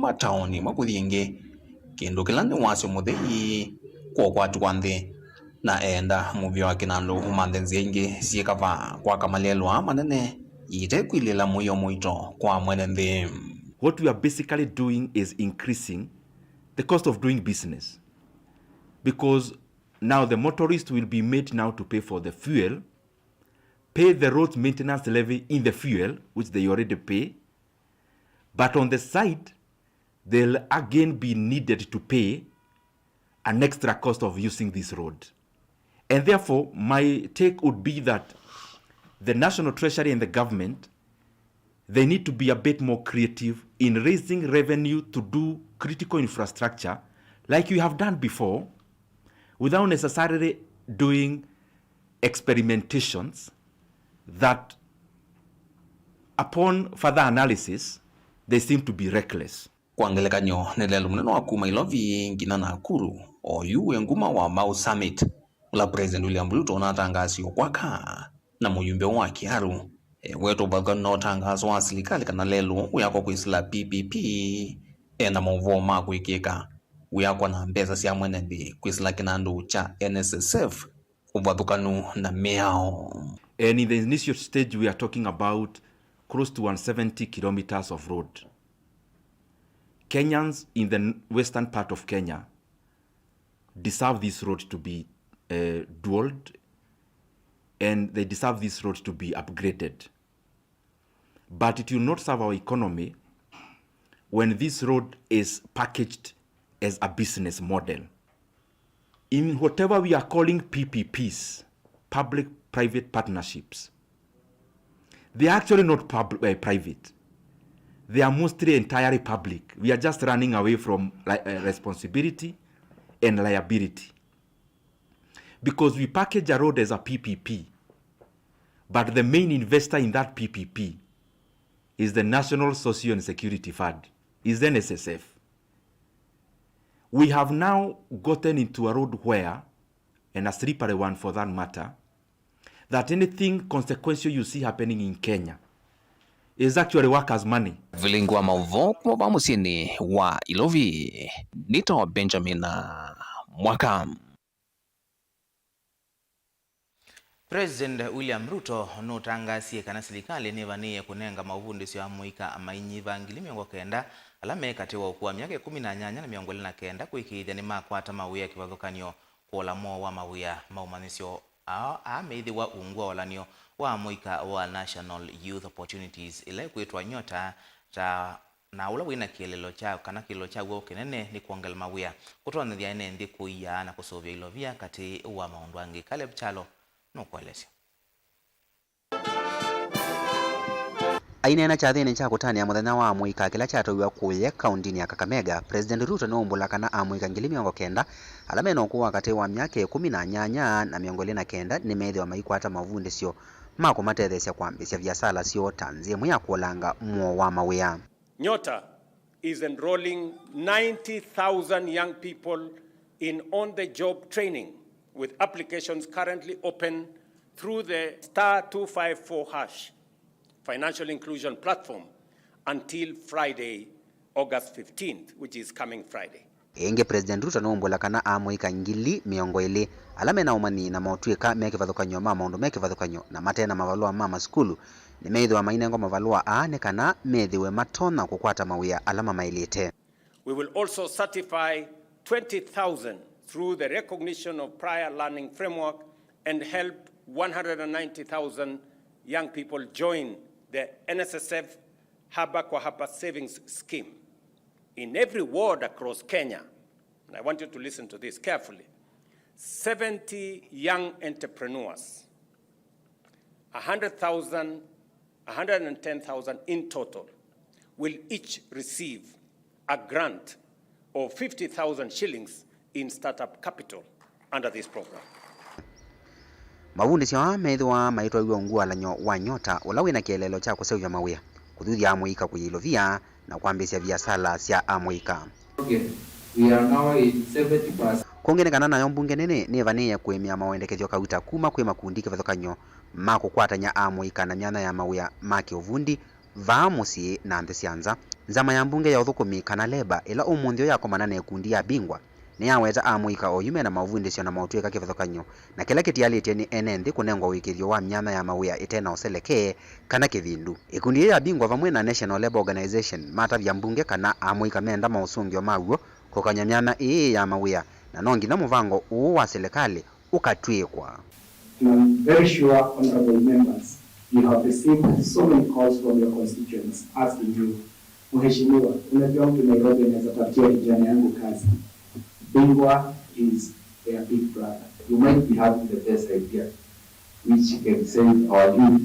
mataoni makuthingi kindu kila ni wasio muthei kwa kwatu kwanthe na enda muvyo wa kinando umanthe nzingi siekava kwa kamalelwa manene ite kwilila muyo muito kwa mwene nthi. What we are basically doing is increasing the cost of doing business, because now the motorist will be made now to pay for the fuel, pay the road maintenance levy in the fuel, which they already pay, but on the side, they'll again be needed to pay an extra cost of using this road. And therefore, my take would be that the National Treasury and the government, they need to be a bit more creative in raising revenue to do critical infrastructure like we have done before, without necessarily doing experimentations that, upon further analysis, they seem to be reckless. Kwa ngelekanyo nelelo mneno wa kuma ilovi ngina Nakuru oyuwe nguma wa Mau Summit la President William Ruto na tangazo kwaka na muyumbe wa Kiaru weto baga no tangazo wa serikali kana lelo uyako kwisila PPP ena muvoma kuikeka uyako na mbeza sia mwene bi kwisila kinandu cha NSSF ubadukanu na miao. And in the initial stage we are talking about close to 170 kilometers of road. Kenyans in the western part of Kenya deserve this road to be dualed, and they deserve this road to be upgraded. But it will not serve our economy when this road is packaged as a business model. In whatever we are calling PPPs, public-private partnerships, they are actually not private. They are mostly entirely public. We are just running away from responsibility and liability. Because we package a road as a PPP, but the main investor in that PPP is the National Social and Security Fund, is the NSSF. We have now gotten into a road where, and a slippery one for that matter, that anything consequential you see happening in Kenya is actually workers' money. Vilingwa mauvo kwa musini wa Ilovi, Nito Benjamin Mwaka. President William Ruto no tangazie kana serikali nevanie kunenga mavundi sio amuika amainyiva ngili miongo kenda alame katiwa kwa miaka 18 na miongo na kenda kuikithia ni makwata mawuya kivathukanio kuola mo wa mawuya maumanisio ameithi wa ungwa walanio wa amuika wa National Youth Opportunities ile kuitwa Nyota ta na ula wina kielelo chao kana kilelo chao kinene ni kuongela mawuya kutonthia ene ndi kuiya na kusovya ilovia kati wa maundwangi Caleb Chalo no kuelesha aina chathini cha kutania muthenya wa amuika kila chatoiwa kuye kaunti ya Kakamega. President Ruto no mbula kana amuika ngili miongo kenda alame no kuwa kati wa miaka 18 na miongo na kenda ni methi wa maikwata mavundi sio mako matethesya kwambisya biasala sio tanzie muya kuolanga muo wa mawia. Nyota is enrolling 90,000 young people in on-the-job training with applications currently open through the *254# financial inclusion platform until Friday, August 15th, which is coming Friday. Enge President Ruto no mbula kana amuika ngili miongo ili alame na umani na mautuika mekivathukanyo ma maundu mekivathukanyo na matena mavalua mama skulu ni meithwa mainengo mavalua aane kana meithiwe matona kukwata mawia alama mailite. We will also certify 20,000 through the recognition of prior learning framework and help 190,000 young people join the NSSF Haba kwa Haba savings scheme. In every ward across Kenya, and I want you to listen to this carefully, 70 young entrepreneurs, 110,000 in total, will each receive a grant of 50,000 shillings in startup capital under this program. Mavundi sio methwa maitwa ngua lanyo wa Nyota ula wina kielelo cha kusevya mawia kuthuthia amuika kuyilovia na kwambisya biasala cia amuika. Okay. We are now at 70%. Kongenekana nayo mbunge nene nevania kwemia mawendekethyo kauta kuma kwe makundi kivathukanyo makukwatanya amuika na myana ya mawia maki uvundi va musi na nthi cianza nzama ya mbunge ya uthukumi kana leba ila umunthio yakomana na ikundi ya bingwa ni yaweta amuika oyume na mavundisyo na mautwika kivethukanyo na kila kitialitie ni ene nthi kunengwa wikithio wa myanya ya mawia itena useleke kana kivindu. Ikundi ya bingwa vamwe na National Labour Organization matavya mbunge kana amuika menda mausungio maw'o kukanya myana ii ya mawia na no nginya muvango uu wa serikali ukatwikwa. I'm very sure, honorable members, you have received so many calls from your constituents asking you, Mheshimiwa, unajua mtu Nairobi anaweza tafutia vijana yangu kazi. Bingwa is their big brother. You might be having the best idea, which can save our youth.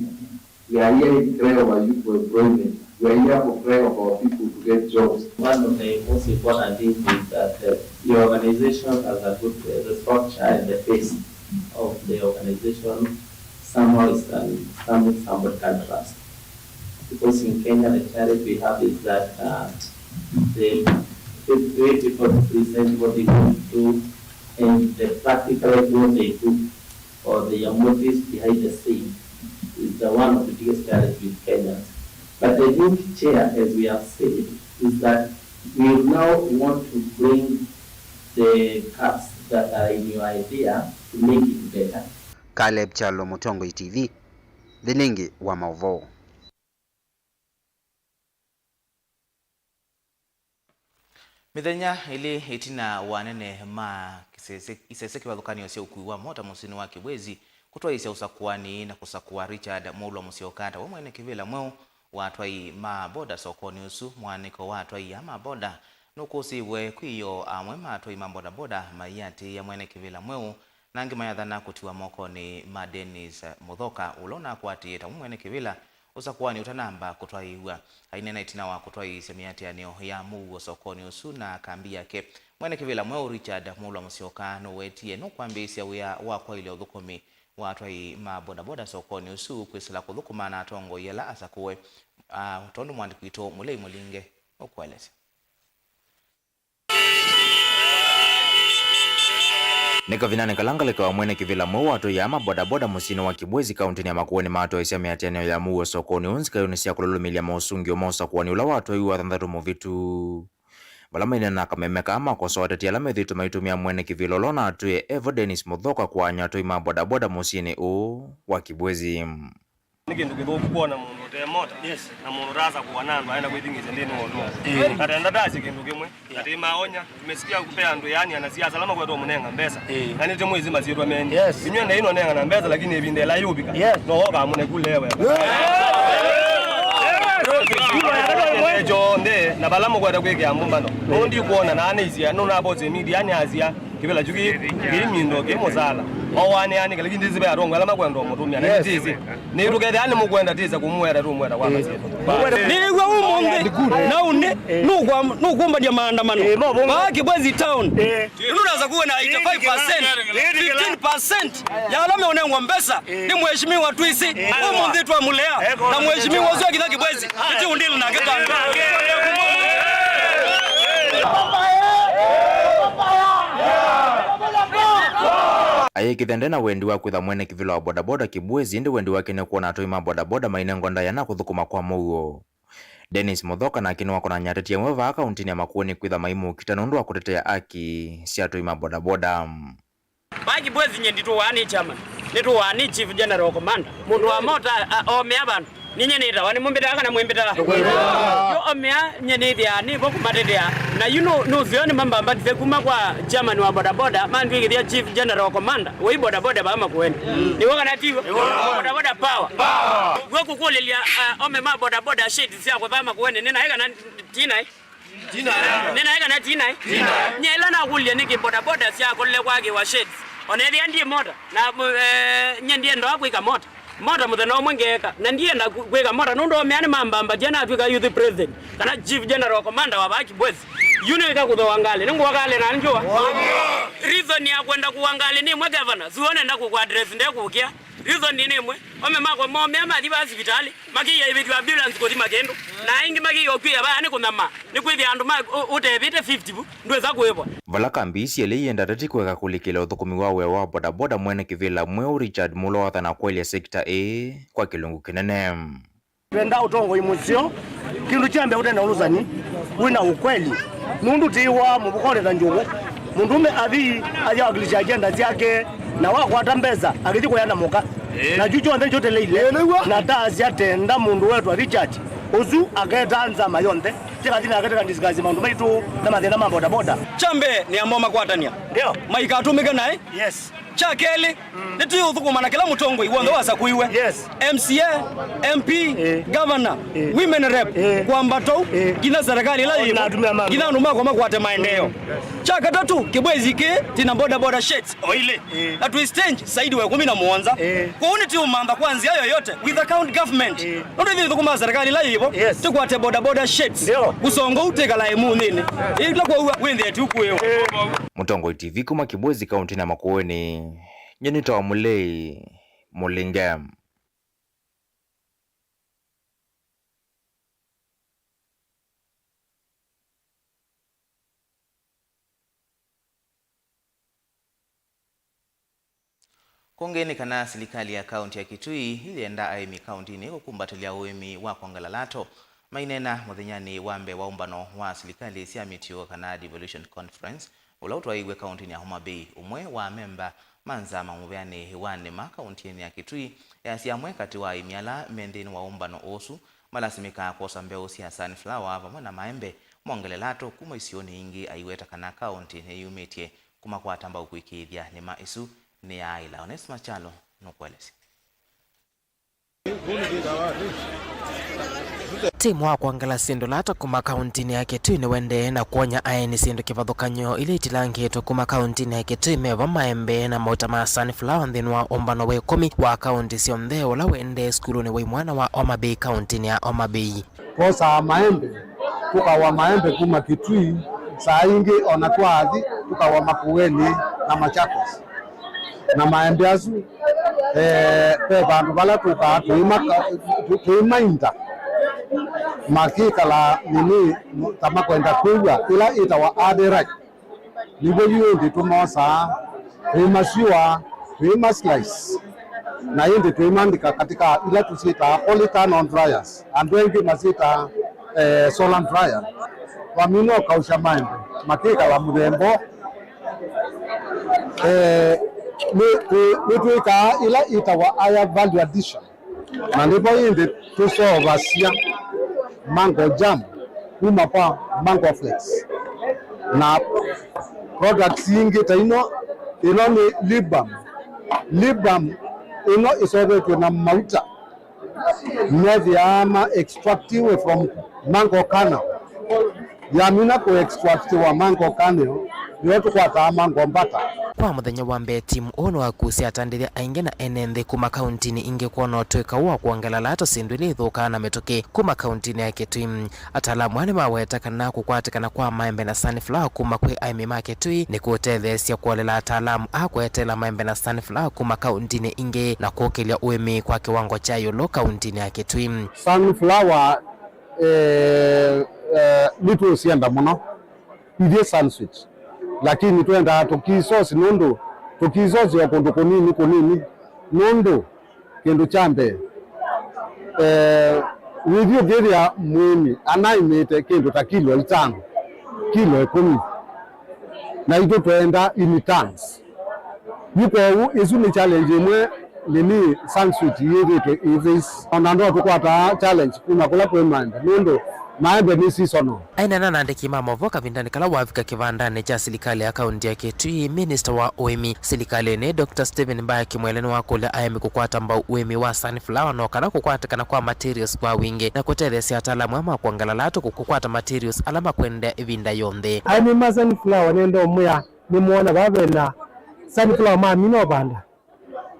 We are here to cry over youth for employment. We are here to cry over our people to get jobs. One of the most important things is that the organization has a good the structure and the face of the organization somehow is something somebody can trust. Because in Kenya, the challenge we have is that the way people present what they want to do and the practical what they do or the motives behind the scene is the one of the biggest challenges with Kenyans. But the new chair, as we have said, is that we now want to bring the cuts that are in your idea to make it better. Caleb Chalo, Mutongo TV, Thilingi wa Mauvoo. Mithenya ili itina wanene ma isese kivathukanio cia ukui wa mota musini wa Kibwezi kutwaisya usakuani na kusakua Richard Mulwa Musiokata wa mwene kivila mweu watwai ma boda sokoni usu mwaniko watwai ya ma boda nukusiwe kwiyo amwe matwai ma boda boda mayati ya mwene kivila mweu nangi mayathana kutiwa moko ni ma Dennis Muthoka ulona kwatieta mwene kivila usakuani utanamba kutwaiwa ainena itina wa kutwai semiatianio ya mugo sokoni usu na kambi yake mwene kivila mweu Richard Mulwa Musyoka no wetie no kwambisya wia wa kwa ile uthukumi watwai ma boda boda sokoni usu kwisila kuthukuma na tongo yela asakuwe utondu mwandiki wito Mulei Mulinge okweleza. Nika vinane kalangalika wa mwene kivila mweu watu ya ama boda boda musini wa Kibwezi kaunti ya Makueni mato isia miatianio ya mugo sokoni unzika yonisia kululumilia mausungi mosa kuwani ula watu yu wa thandatu muvitu balama ina nakamemeka ama kwa sawatati alame dhitu maitumia mwene kivila lona atuye Evo Dennis Muthoka kwa nyatu ima boda boda musini wa Kibwezi. Niki ndukidoku kuona mundu te mota na mundu raza kuwanandu aenda kuithingize ndini wono katenda dasi kindu kimwe ati maonya tumesikia kupea andu yani anasia salama kwa to munenga mbesa na nite mwezi maziru ameni binyenda ino nenga na mbesa lakini ebindela yubika no hoka mune kulewe jonde na balamo kwa kweke ambumbano ndi kuona na anizia no na boze media ani azia kibela juki kimindo kemozala owane yani kali ndizi be arongo alama kwenda omutumya na ndizi ni rugede ani mukwenda tiza kumwera rumwera kwa masito ni gwa umunde na une no kwamba dia maandamano ba Kibwezi town unaanza kuwa na 85% 15% ya alama onengwa mbesa ni mheshimiwa twisi umunde twa mulea na mheshimiwa wazua kitha Kibwezi ati undili na ketanga Aye kithendena wendi wa kwitha mwene kivila wa boda boda Kibwezi ndi wendi wake ne kuona atoi ma boda boda mainengo ndaya na kuthukuma kwa mugo. Dennis Muthoka na kinwa kona nyatetia mweva akaunti ya Makueni kwitha maimu kitanundu wa kutetea aki si atoi ma boda boda. Ba Kibwezi nyenditu wani chama nitu wani chief general commander mundu wa mota ome abantu ninye nita wani mumbita kana mumbita yo omea nyenithia ni boku matetea na no zioni mamba mbatize kuma kwa chairman wa boda boda mandu igithia chief general commander we boda boda ba Makueni ni woka natiwa boda boda power weku kulilia ome ma boda boda shit sia kwa ba Makueni nina ega na tina nina ega na tina nyela na kulia niki boda boda sia kolle kwake wa shit onethia ndie mota na nyendie ndo akwika mota mota muthena omwengeka na ndienda kwika mota nundo omeani mambamba jana atwika youth president kana chief general commander wa Kibwezi yunika kuthowangale ningu wakale na njua reason ya kwenda kuwangale ni mwe governor zuone ndaku kwa address ndekukia reason ni nimwe ome mako mome amathi ba hospitali makiya ibitu ambulance koti magendo na ingi makiya okwiya ba ni kunama ni kwithi andu ma utebite 50 bu ndweza kuibwa vala kambisi elienda tati kweka kulikila uthukumi wawe wa boda boda mwene kivila mweu Richard Mulwa na kweli sekta kwa kilungu kinene. Twenda utongo imusio kindu chambe utenda uluzani wina ukweli mundu tiwa mubukolera njugu mundu me athi aja agilisha agenda yake na wakwata mbeza agithi kuyana muka na jujo ande jote leile na tazi atenda mundu wetu Richard uzu agetanza mayonde tikathina ageteka ndisigazi mandu maitu na mathina mambo boda chambe ni amoma kwatania ndio maika atumike naye yes chakeli nitu yuthukuma na kila mutongo iwondo wasa kuiwe yes MCA MP governor women rep kwamba to kina serikali la hiyo kina numa kwa makwate maendeleo chaka tatu kibwezi ke tina boda sheds oile atu exchange saidi wa 11 kwa unity umanda kwanza hayo yote with the county government ndo hivi thukuma serikali la hiyo tukwate boda sheds kusongo uteka la emu nini ila kwa wende tu kuyo Mutongo TV kuma kibwezi kaunti na Makueni Nyenita wa Mulei Mulingam. Kongeni kana serikali ya kaunti ya Kitui ilienda aimi kaunti ni kukumbatilia uimi wa kwangalalato mainena muthinyani wambe wa umbano wa serikali cia mitio kana devolution conference ula utwaiwe kaunti ya Homa Bay umwe wa memba manza mamubeani hiwane ma kaunti ya Kitui ya siamwe kati wa imiala mendeni wa umbano osu malasimika kosa mbeo cia sunflower pamwe na maembe mongelelato kuma isioni ingi aiweta kana kaunti ne yumetie kuma kwa tamba ukuikithia ni maisu ni aila Onesma Chalo nukwelesi timu wa kuangala sindu lata kuma kaunti ya Kitui ni wende na kuonya aeni sindu kivathukanyo ile itilangiitwe kuma kaunti ya Kitui meva maembe na mauta ma sunflower nthini wa umbano wa 10 wa kaunti sionthe ula wende skuluni wa mwana wa Homa Bay kaunti ya Homa Bay kosa maembe tukawa maembe kuma Kitui saa ingi onatwathi tukawa Makueni na Machakos na maembe asu pe bandu bala tuimainda makikala nini tama kwenda kuwa ila itawa aderai nibo yundi tumosa tuimasiwa tuimaslice na yindi tuimandika katika ila tusita polytan on dryers andu wengi masita solar dryer wamino kausha maembe makikala mudembo nituika ila itawa aya value addition na ndipo yindi tusovasia mango jam kuma pa mango flakes na products yingi taino ino ni libam ino isovetwe na mauta nevyama extractiwe from mango kernel yamina ku extractiwa mango kernel yote kwa mango mbata kwa muthenya wa mbere timu ono akusia atandithia aingi na enenthi kuma kauntini ingi kuona otwika wa kuangala ato sindu ile ithuka na metoke kuma kauntini ya Kitui atalamu ane maweta kana kukwatikana kwa maembe na sunflower kuma kwi aimi ma Kitui ni kutethesia kuolela atalamu akwetela maembe na sunflower kuma kauntini ingi na kuokelia uimi kwa kiwango cha yolo kauntini ya Kitui sunflower litu sienda muno idie sunswitch lakini twenda tukisosi nondo tukisosi ya kundu kunini nondo kindu chambe video geria mwini anaimete kindu ta kilo 5 kilo 10 na ito twenda in tons yuko isu ni challenge mwe nini sunswitch yetu is onando tukwata challenge kuna kula pemanda nondo maembe ni seasonal aina na ndiki mamovoka vindani kala wafika kivandani cha serikali ya kaunti ya Kitui minister wa uimi serikali ni Dr. Stephen Mbaya kimweleni wa kule aimi kukwata mbao uimi wa sunflower no kana kukwata kana kwa materials kwa wingi na kutethesia ataalamu ama kuangala latu kukwata materials alama kwenda ivinda yonthe aimi ma sunflower nendo muya ni muona bavena sunflower ma mino banda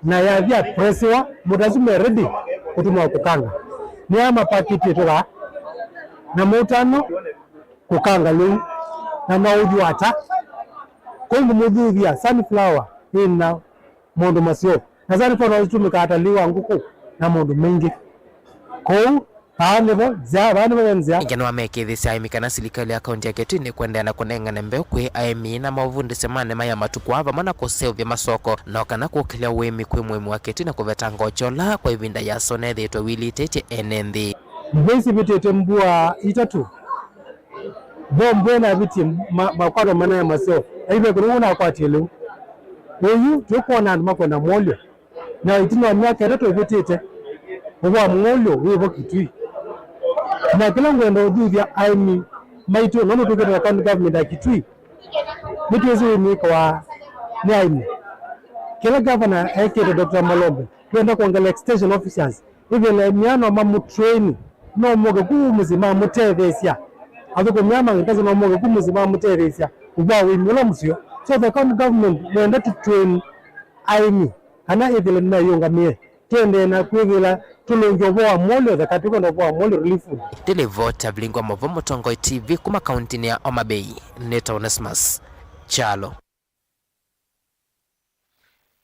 na ya vya presiwa mutazume ready kutuma kukanga ni ama pakiti toka na mutano kukanga lu na mauju ata kongu mudhuvia sunflower ina mondo masio na sunflower utumika ataliwa nguku na mondo mengi kou ingeno amekithisia aimi kana silikali ya kaunti ya Kitui ni kwendea na kuneng'ana mbeu kwi aimi na mavundi semane maya matuku ava mana kuseuvya masoko no kana kukilia wimi kwi mwimi wa Kitui na kuveta ngochola kwa ivinda ya sone thitwe wili tete enenthi mbesi bitete mbua itatu bombe na biti makwaro mana ya maseo aibe kuna kwa tele uyu tukuona andu makwenda molyo na itina myaka itatu bitete ubwa molyo wibo Kitui na kila ngwendo uthithia aimi maitu nono tukira county government ya Kitui mitwezi ni kwa ni aimi kila governor ekete Dr. Malombe kwenda kuangalia extension officers hivi na miano mamu train no moge kumuzima mutethesia athoko myama ngitazi no moge kumuzima mutethesia ubwa wimilo musio so the county government wenda to train aimi kana ithile na yongamie kende na kwigila tulongo wa molyo the katiko no wa molyo relief Televota Blingwa Movomo Tongoi TV kuma kaunti ya Homa Bay Neta Onesmus Chalo.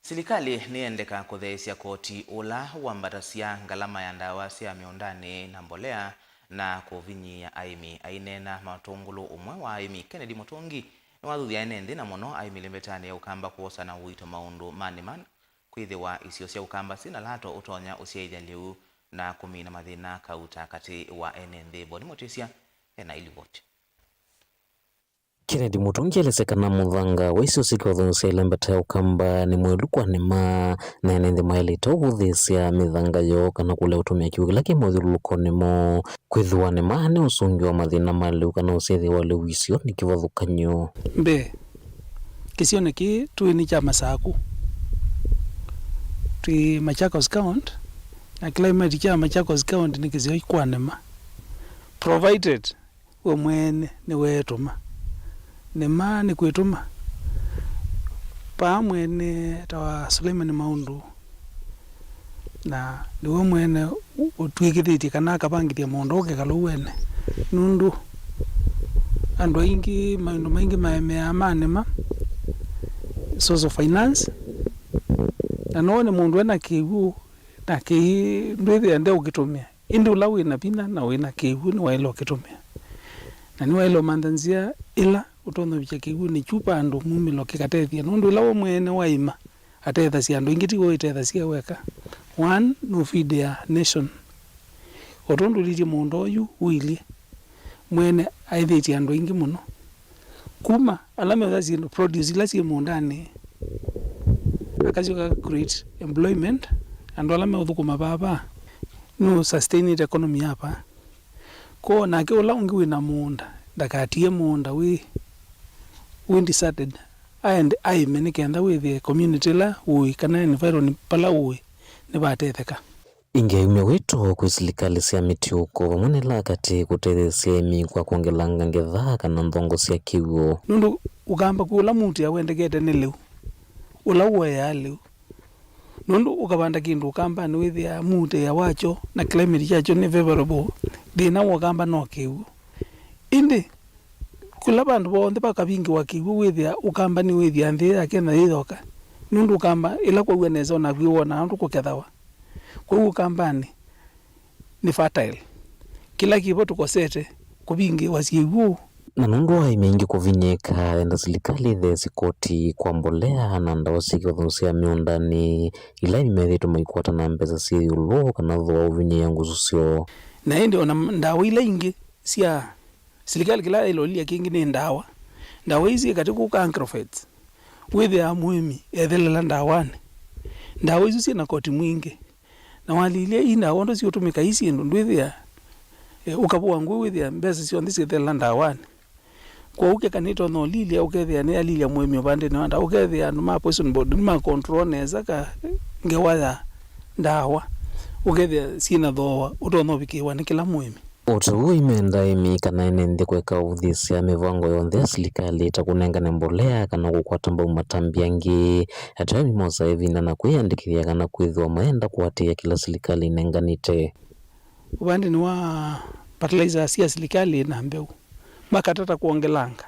Serikali niendeka kuthesia koti ula wambatasia ngalama ya ndawa cia miondani na mbolea na kuvinyia aimi ainena matungulu umwe wa aimi Kennedy Mutungi ni wathuthia enenthi na muno aimi limbetani ya ukamba kuosa na uito maundu maniman kwithiwa isio cia ukamba sina lato utonya uciaithia liu na kumina mathina kauta kati wa enenthi Boni Mutisia ena ilivoti. Kennedy Mutungi alisekana muthanga wa isio sikothuncia ilembeta ya ukamba ni mwelu kwa nima na enenthi maelita uthisia mithanga yo kana kule utumia kiugila kimuthiuluko nimo kwithiwa nima ni usungi wa mathina maliu kana ucithi wa liu isio ni kivathukanyo mbe kisio niki tuini cha masaku twi Machakos County na climate cha Machakos County ni kisio kwa nima provided we mwene ni wetuma nema ni kwetuma pa mwene tawa Suleiman Maundu na niwe mwene utwikithiti kana kapangithia mundu oke kaluwene nundu andu aingi maindu maingi maemea manema source of finance na none mundu ena kiwu na ki ndwithia nde ukitumia indi ula wina pina na wina kiwu ni wailo ukitumia na ni wailo mandanzia ila utono bicha kiwu ni chupa andu mumilo kikatethia nundu ila wo mwene waima atethasia andu ingiti wo itethasia weka one no feed ya nation otondu liti mundu oyu wili mwene aithiti andu ingi muno kuma alame thasi produce ila si mundani akazi create employment andu alame uthukuma baba no sustained economy hapa ko na ke ula ungi wina munda ndakatie munda we decided and I many kenda with the community la we kana environment pala we ne batetheka ingeumya wito kwi serikali cia mitiuko vamwe la kati kutethesia imi kwa kuongelanga ngetha kana nthongo cia kiwu nundu ukamba kula muti awendekete ni liu ula uwe ya liu nundu ukabanda kindu ukamba ni withia muti ya wacho na climate chacho ni favorable dina wakamba no kiwu indi kula bandu bonthe bakabingi wa kiwu withia ukamba ni withia nthi yake na ithoka nundu ukamba ila kwa ueneza na viona andu kukethawa kwa hiyo kambani ni fertile kila kibo tukosete kubingi wasigu na nundu wa imengi kuvinyeka enda serikali thesi koti kwa mbolea na ndawa sikothucia miundani ila imethitu maikwata na mbesa cia ulo kana thwa uvinye yangu sucio na indi ona ndawa ila ingi cia serikali kila ilolia kingi ni ndawa hizi katika kukancrofets with ya muhimi ethelela ndawani ndawa hizo sina koti mwingi na walilia ina ondo si utumika isi ndo ndwithia ukabwa ngwe withia mbesa si ondisi thela ndawani kwa uke kanito no lilia ukethia ni alilia muhimi bande ni wanda ukethia no ma poison board ma control neza ka ngewaya ndawa ukethia sina thoa utono bikiwa ni kila muhimi otu imenda imi kana enenthi kweka uthisia mivango yonthe ya serikali itakunengane mbolea kana gukwata mbau matambiangi hata mimosa evinda na kwiyandikithia kana kwithwa maenda kuatia kila serikali inenganite ubandi ni wa fertilizer cia serikali na mbeu makatata kuongelanga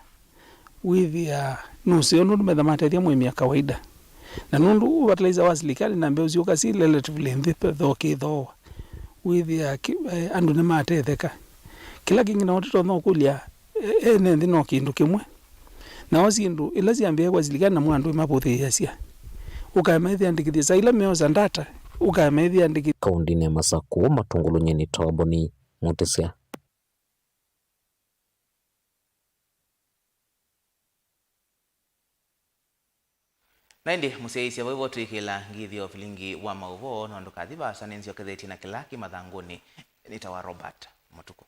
withia nusi onu methamatethia mwimi ya kawaida na nundu fertilizer wa serikali na mbeu zioka si relatively nthipe thoki thoa withia andu ni matetheka kila kingi na watoto no kulia ene ndi no kindu kimwe na osindu ila ciambia kwa zilikana na mwandu mapothia cia ukameithia ndikithia saila meoza data ukameithia ndikithia kaundini ya Masaku Matungulu Nyeni Toboni Mutesia. Naindi museisia voivo twikila ngithio filingi wa mauvo nondo kathiva sanenzio ketheti na kilaki mathanguni nitawa Robert Matuko.